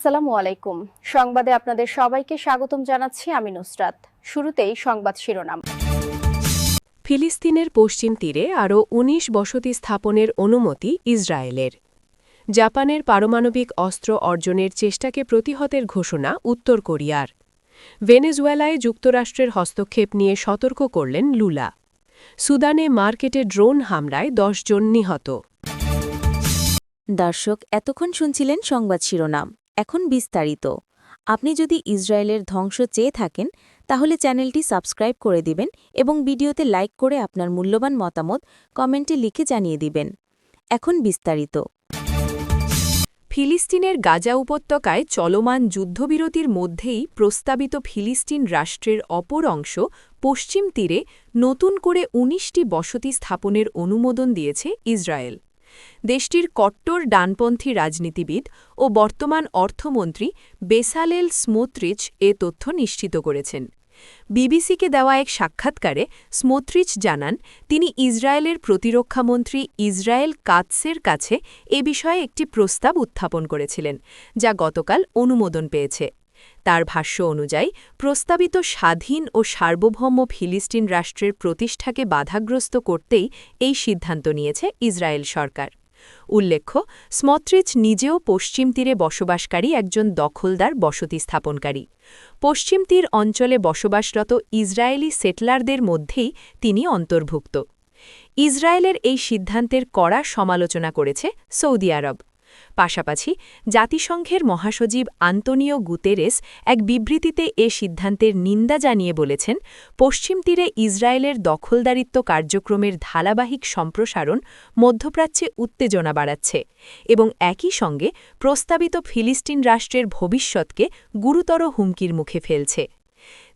আসসালামু আলাইকুম। সংবাদে আপনাদের সবাইকে স্বাগতম জানাচ্ছি আমি নুসরাত। শুরুতেই সংবাদ শিরোনাম। ফিলিস্তিনের পশ্চিম তীরে আরও ১৯ বসতি স্থাপনের অনুমতি ইসরায়েলের। জাপানের পারমাণবিক অস্ত্র অর্জনের চেষ্টাকে প্রতিহতের ঘোষণা উত্তর কোরিয়ার। ভেনেজুয়েলায় যুক্তরাষ্ট্রের হস্তক্ষেপ নিয়ে সতর্ক করলেন লুলা। সুদানে মার্কেটে ড্রোন হামলায় ১০ জন নিহত। দর্শক, এতক্ষণ শুনছিলেন সংবাদ শিরোনাম। এখন বিস্তারিত। আপনি যদি ইসরায়েলের ধ্বংস চেয়ে থাকেন তাহলে চ্যানেলটি সাবস্ক্রাইব করে দিবেন এবং ভিডিওতে লাইক করে আপনার মূল্যবান মতামত কমেন্টে লিখে জানিয়ে দিবেন। এখন বিস্তারিত। ফিলিস্তিনের গাজা উপত্যকায় চলমান যুদ্ধবিরতির মধ্যেই প্রস্তাবিত ফিলিস্তিন রাষ্ট্রের অপর অংশ পশ্চিম তীরে নতুন করে ১৯টি বসতি স্থাপনের অনুমোদন দিয়েছে ইসরায়েল। দেশটির কট্টর ডানপন্থী রাজনীতিবিদ ও বর্তমান অর্থমন্ত্রী বেসালেল স্মোত্রিচ এ তথ্য নিশ্চিত করেছেন। বিবিসিকে দেওয়া এক সাক্ষাৎকারে স্মোত্রিচ জানান, তিনি ইসরায়েলের প্রতিরক্ষামন্ত্রী ইসরায়েল কাৎসের কাছে এ বিষয়ে একটি প্রস্তাব উত্থাপন করেছিলেন, যা গতকাল অনুমোদন পেয়েছে। তার ভাষ্য অনুযায়ী প্রস্তাবিত স্বাধীন ও সার্বভৌম ফিলিস্তিন রাষ্ট্রের প্রতিষ্ঠাকে বাধাগ্রস্ত করতেই এই সিদ্ধান্ত নিয়েছে ইসরায়েল সরকার। উল্লেখ্য, স্মোত্রিচ নিজেও পশ্চিম তীরে বসবাসকারী একজন দখলদার বসতি স্থাপনকারী। পশ্চিম তীর অঞ্চলে বসবাসরত ইসরায়েলি সেটলারদের মধ্যেই তিনি অন্তর্ভুক্ত। ইসরায়েলের এই সিদ্ধান্তের কড়া সমালোচনা করেছে সৌদি আরব। পাশাপাশি জাতিসংঘের মহাসচিব আন্তোনিও গুতেরেস এক বিবৃতিতে এ সিদ্ধান্তের নিন্দা জানিয়ে বলেছেন, পশ্চিম তীরে ইসরায়েলের দখলদারিত্ব কার্যক্রমের ধারাবাহিক সম্প্রসারণ মধ্যপ্রাচ্যে উত্তেজনা বাড়াচ্ছে এবং একই সঙ্গে প্রস্তাবিত ফিলিস্তিন রাষ্ট্রের ভবিষ্যৎকে গুরুতর হুমকির মুখে ফেলছে।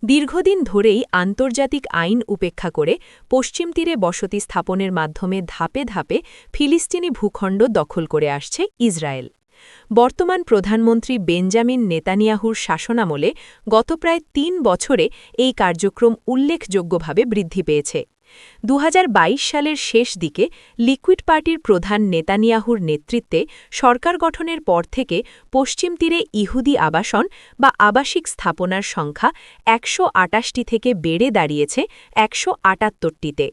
দীর্ঘদিন ধরেই আন্তর্জাতিক আইন উপেক্ষা করে পশ্চিম তীরে বসতি স্থাপনের মাধ্যমে ধাপে ধাপে ফিলিস্তিনি ভূখণ্ড দখল করে আসছে ইসরায়েল। বর্তমান প্রধানমন্ত্রী বেঞ্জামিন নেতানিয়াহুর শাসনামলে গত প্রায় ৩ বছরে এই কার্যক্রম উল্লেখযোগ্যভাবে বৃদ্ধি পেয়েছে। ২০২২ সালের শেষ দিকে লিকুইড পার্টির প্রধান নেতানিয়াহুর নেতৃত্বে সরকার গঠনের পর থেকে পশ্চিম তীরে ইহুদি আবাসন বা আবাসিক স্থাপনার সংখ্যা ১২৮টি থেকে বেড়ে দাঁড়িয়েছে ১৭৮টিতে।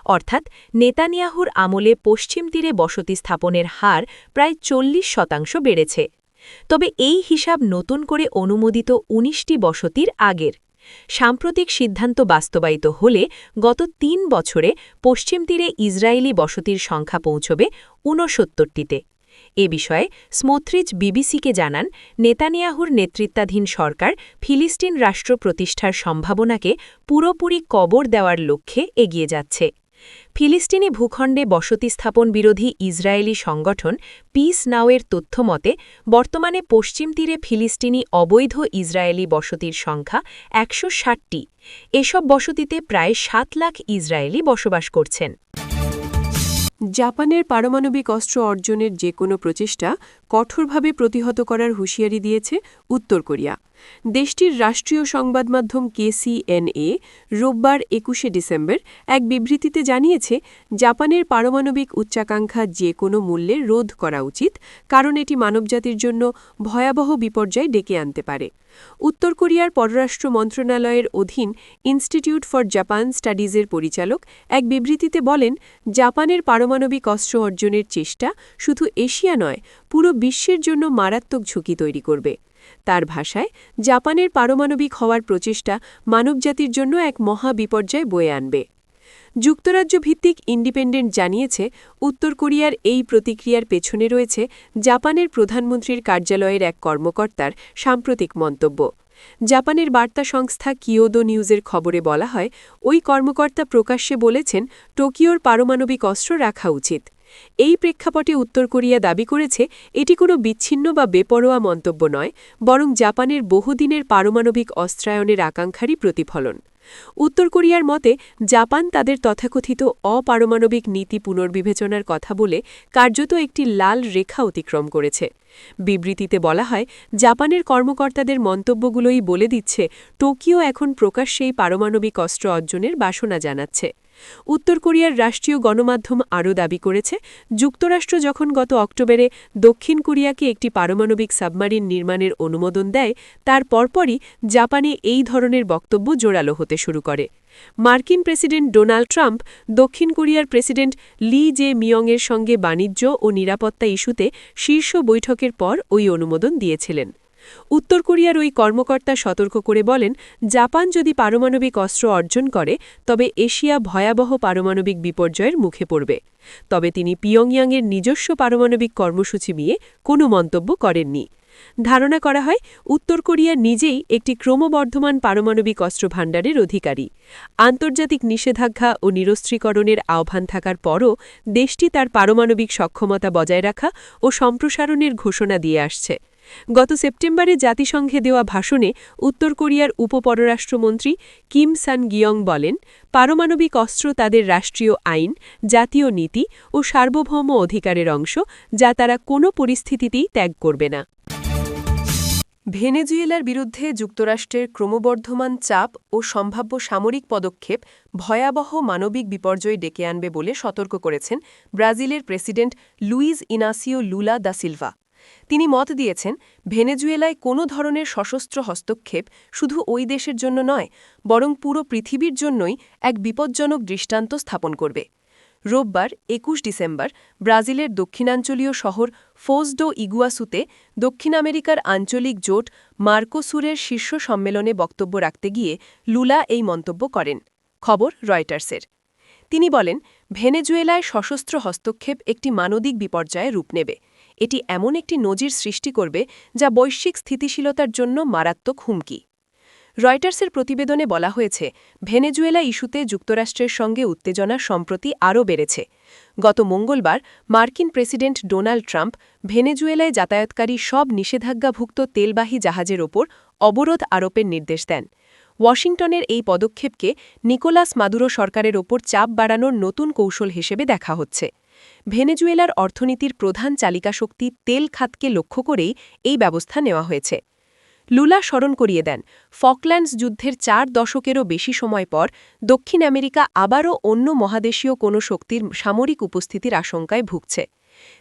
অর্থাৎ নেতানিয়াহুর আমলে পশ্চিম তীরে বসতি স্থাপনের হার প্রায় ৪০% বেড়েছে। তবে এই হিসাব নতুন করে অনুমোদিত ১৯টি বসতির আগের। সাম্প্রতিক সিদ্ধান্ত বাস্তবায়িত হলে গত ৩ বছরে পশ্চিম তীরে ইসরায়েলি বসতির সংখ্যা পৌঁছবে ৬৯টিতে। এ বিষয়ে স্মোত্রিচ বিবিসিকে জানান, নেতানিয়াহুর নেতৃত্বাধীন সরকার ফিলিস্তিন রাষ্ট্র প্রতিষ্ঠার সম্ভাবনাকে পুরোপুরি কবর দেওয়ার লক্ষ্যে এগিয়ে যাচ্ছে। ফিলিস্তিনি ভূখণ্ডে বসতি স্থাপন বিরোধী ইসরায়েলি সংগঠন পিস নাওয়ের তথ্যমতে বর্তমানে পশ্চিম তীরে ফিলিস্তিনি অবৈধ ইসরায়েলি বসতির সংখ্যা ১৬০টি। এসব বসতিতে প্রায় ৭ লাখ ইসরায়েলি বসবাস করছেন। জাপানের পারমাণবিক অস্ত্র অর্জনের যে কোনো প্রচেষ্টা কঠোরভাবে প্রতিহত করার হুঁশিয়ারি দিয়েছে উত্তর কোরিয়া। দেশটির রাষ্ট্রীয় সংবাদ মাধ্যম KCNA রোববার ২১ ডিসেম্বর এক বিবৃতিতে জানিয়েছে, জাপানের পারমাণবিক উচ্চাকাঙ্ক্ষা যে কোনো মূল্যে রোধ করা উচিত, কারণ এটি মানবজাতির জন্য ভয়াবহ বিপর্যয় ডেকে আনতে পারে। উত্তর কোরিয়ার পররাষ্ট্র মন্ত্রণালয়ের অধীন ইনস্টিটিউট ফর জাপান স্টাডিজের পরিচালক এক বিবৃতিতে বলেন, জাপানের পারমাণবিক অস্ত্র অর্জনের চেষ্টা শুধু এশিয়া নয়, পুরো বিশ্বের জন্য মারাত্মক ঝুঁকি তৈরি করবে। তার ভাষায়, জাপানের পারমাণবিক হওয়ার প্রচেষ্টা মানবজাতির জন্য এক মহা বিপর্যয় বয়ে আনবে। যুক্তরাজ্য ভিত্তিক ইন্ডিপেন্ডেন্ট জানিয়েছে, উত্তর কোরিয়ার এই প্রতিক্রিয়ার পেছনে রয়েছে জাপানের প্রধানমন্ত্রীর কার্যালয়ের এক কর্মকর্তার সাম্প্রতিক মন্তব্য। জাপানের বার্তা সংস্থা কিয়োদো নিউজের খবরে বলা হয়, ওই কর্মকর্তা প্রকাশ্যে বলেছেন, টোকিওর পারমাণবিক অস্ত্র রাখা উচিত। এই প্রেক্ষাপটে উত্তর কোরিয়া দাবি করেছে, এটি কোনো বিচ্ছিন্ন বা বেপরোয়া মন্তব্য নয়, বরং জাপানের বহুদিনের পারমাণবিক অস্ত্রায়নের আকাঙ্ক্ষারই প্রতিফলন। উত্তর কোরিয়ার মতে, জাপান তাদের তথাকথিত অপারমাণবিক নীতি পুনর্বিবেচনার কথা বলে কার্যত একটি লাল রেখা অতিক্রম করেছে। বিবৃতিতে বলা হয়, জাপানের কর্মকর্তাদের মন্তব্যগুলোই বলে দিচ্ছে টোকিও এখন প্রকাশ্যেই পারমাণবিক অস্ত্র অর্জনের বাসনা জানাচ্ছে। উত্তর কোরিয়ার রাষ্ট্রীয় গণমাধ্যম আরও দাবি করেছে, যুক্তরাষ্ট্র যখন গত অক্টোবরে দক্ষিণ কোরিয়াকে একটি পারমাণবিক সাবমারিন নির্মাণের অনুমোদন দেয়, তার পরপরই জাপানে এই ধরনের বক্তব্য জোরালো হতে শুরু করে। মার্কিন প্রেসিডেন্ট ডোনাল্ড ট্রাম্প দক্ষিণ কোরিয়ার প্রেসিডেন্ট লি জে মিয়ংয়ের সঙ্গে বাণিজ্য ও নিরাপত্তা ইস্যুতে শীর্ষ বৈঠকের পর ওই অনুমোদন দিয়েছিলেন। উত্তর কোরিয়ার ওই কর্মকর্তা সতর্ক করে বলেন, জাপান যদি পারমাণবিক অস্ত্র অর্জন করে তবে এশিয়া ভয়াবহ পারমাণবিক বিপর্যয়ের মুখে পড়বে। তবে তিনি পিয়ংইয়াংয়ের নিজস্ব পারমাণবিক কর্মসূচি নিয়ে কোনো মন্তব্য করেননি। ধারণা করা হয়, উত্তর কোরিয়া নিজেই একটি ক্রমবর্ধমান পারমাণবিক অস্ত্র ভাণ্ডারের অধিকারী। আন্তর্জাতিক নিষেধাজ্ঞা ও নিরস্ত্রীকরণের আহ্বান থাকার পরও দেশটি তার পারমাণবিক সক্ষমতা বজায় রাখা ও সম্প্রসারণের ঘোষণা দিয়ে আসছে। গত সেপ্টেম্বরে জাতিসংঘে দেওয়া ভাষণে উত্তর কোরিয়ার উপপররাষ্ট্রমন্ত্রী কিম সান গিয়ং বলেন, পারমাণবিক অস্ত্র তাদের রাষ্ট্রীয় আইন, জাতীয় নীতি ও সার্বভৌম অধিকারের অংশ, যা তারা কোনো পরিস্থিতিতেই ত্যাগ করবে না। ভেনেজুয়েলার বিরুদ্ধে যুক্তরাষ্ট্রের ক্রমবর্ধমান চাপ ও সম্ভাব্য সামরিক পদক্ষেপ ভয়াবহ মানবিক বিপর্যয় ডেকে আনবে বলে সতর্ক করেছেন ব্রাজিলের president Luiz Inacio Lula da Silva. তিনি মত দিয়েছেন, ভেনেজুয়েলায় কোনো ধরনের সশস্ত্র হস্তক্ষেপ শুধু ওই দেশের জন্য নয়, বরং পুরো পৃথিবীর জন্যই এক বিপজ্জনক দৃষ্টান্ত স্থাপন করবে। রোববার ২১ ডিসেম্বর ব্রাজিলের দক্ষিণাঞ্চলীয় শহর ফোজ ডো ইগুয়াসুতে দক্ষিণ আমেরিকার আঞ্চলিক জোট মার্কোসুরের শীর্ষ সম্মেলনে বক্তব্য রাখতে গিয়ে লুলা এই মন্তব্য করেন। খবর রয়টার্সের। তিনি বলেন, ভেনেজুয়েলায় সশস্ত্র হস্তক্ষেপ একটি মানবিক বিপর্যয়ে রূপ নেবে। এটি এমন একটি নজির সৃষ্টি করবে যা বৈশ্বিক স্থিতিশীলতার জন্য মারাত্মক হুমকি। রয়টার্সের প্রতিবেদনে বলা হয়েছে, ভেনেজুয়েলা ইস্যুতে যুক্তরাষ্ট্রের সঙ্গে উত্তেজনা সম্প্রতি আরও বেড়েছে। গত মঙ্গলবার মার্কিন প্রেসিডেন্ট ডোনাল্ড ট্রাম্প ভেনেজুয়েলায় যাতায়াতকারী সব নিষেধাজ্ঞাভুক্ত তেলবাহী জাহাজের ওপর অবরোধ আরোপের নির্দেশ দেন। ওয়াশিংটনের এই পদক্ষেপকে নিকোলাস মাদুরো সরকারের ওপর চাপ বাড়ানোর নতুন কৌশল হিসেবে দেখা হচ্ছে। ভেনেজুয়েলার অর্থনীতির প্রধান চালিকাশক্তি তেল খাতকে লক্ষ্য করেই এই ব্যবস্থা নেওয়া হয়েছে। লুলা স্মরণ করিয়ে দেন, ফকল্যান্ডস যুদ্ধের ৪ দশকেরও বেশি সময় পর দক্ষিণ আমেরিকা আবারও অন্য মহাদেশীয় কোনো শক্তির সামরিক উপস্থিতির আশঙ্কায় ভুগছে।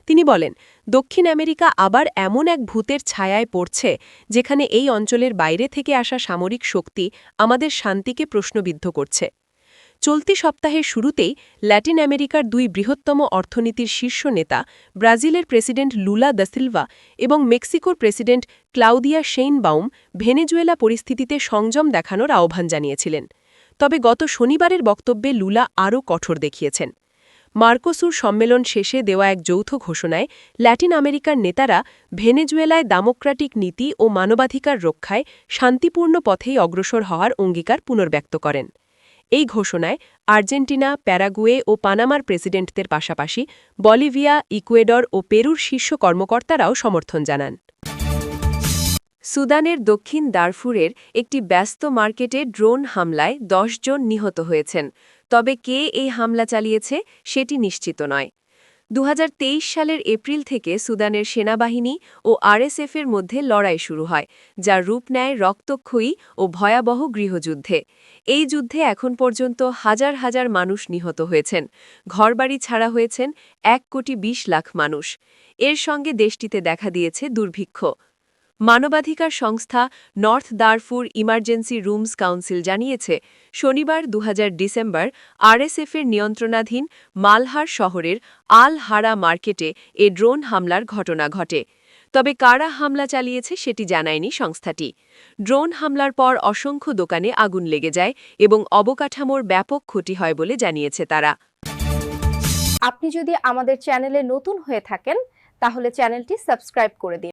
তিনি বলেন, দক্ষিণ আমেরিকা আবার এমন এক ভূতের ছায়ায় পড়ছে যেখানে এই অঞ্চলের বাইরে থেকে আসা সামরিক শক্তি আমাদের শান্তিকে প্রশ্নবিদ্ধ করছে। চলতি সপ্তাহের শুরুতেই ল্যাটিন আমেরিকার ২ বৃহত্তম অর্থনীতির শীর্ষ নেতা ব্রাজিলের প্রেসিডেন্ট লুলা দা সিলভা এবং মেক্সিকোর প্রেসিডেন্ট ক্লাউদিয়া শেইনবাউম ভেনেজুয়েলা পরিস্থিতিতে সংযম দেখানোর আহ্বান জানিয়েছিলেন। তবে গত শনিবারের বক্তব্যে লুলা আরও কঠোর দেখিয়েছেন। মার্কোসুর সম্মেলন শেষে দেওয়া এক যৌথ ঘোষণায় ল্যাটিন আমেরিকার নেতারা ভেনেজুয়েলায় ডেমোক্রেটিক নীতি ও মানবাধিকার রক্ষায় শান্তিপূর্ণ পথেই অগ্রসর হওয়ার অঙ্গীকার পুনর্ব্যক্ত করেন। এই ঘোষণায় আর্জেন্টিনা, প্যারাগুয়ে ও পানামার প্রেসিডেন্টদের পাশাপাশি বলিভিয়া, ইকুয়েডর ও পেরুর শীর্ষ কর্মকর্তারাও সমর্থন জানান। সুদানের দক্ষিণ দারফুরের একটি ব্যস্ত মার্কেটে ড্রোন হামলায় ১০ জন নিহত হয়েছেন। তবে কে এই হামলা চালিয়েছে সেটি নিশ্চিত নয়। ২০২৩ সালের এপ্রিল থেকে সুদানের সেনাবাহিনী ও আরএসএফের মধ্যে লড়াই শুরু হয়, যার রূপ নেয় রক্তক্ষয়ী ও ভয়াবহ গৃহযুদ্ধে। এই যুদ্ধে এখন পর্যন্ত হাজার হাজার মানুষ নিহত হয়েছেন, ঘরবাড়ি ছাড়া হয়েছেন ১,২০,০০,০০০ মানুষ। এর সঙ্গে দেশটিতে দেখা দিয়েছে দুর্ভিক্ষ। মানবাধিকার সংস্থা north Darfur emergency rooms council জানিয়েছে, শনিবার ২০০০ ডিসেম্বর আরএসএফের নিয়ন্ত্রণাধীন মালহার শহরের আল হারা মার্কেটে এ ড্রোন হামলার ঘটনা ঘটে। তবে কারা হামলা চালিয়েছে সেটি জানায়নি সংস্থাটি। ড্রোন হামলার পর অসংখ্য দোকানে আগুন লেগে যায় এবং অবকাঠামোর ব্যাপক ক্ষতি হয় বলে জানিয়েছে তারা। আপনি যদি আমাদের চ্যানেলে নতুন হয়ে থাকেন তাহলে চ্যানেলটি সাবস্ক্রাইব করে দিন।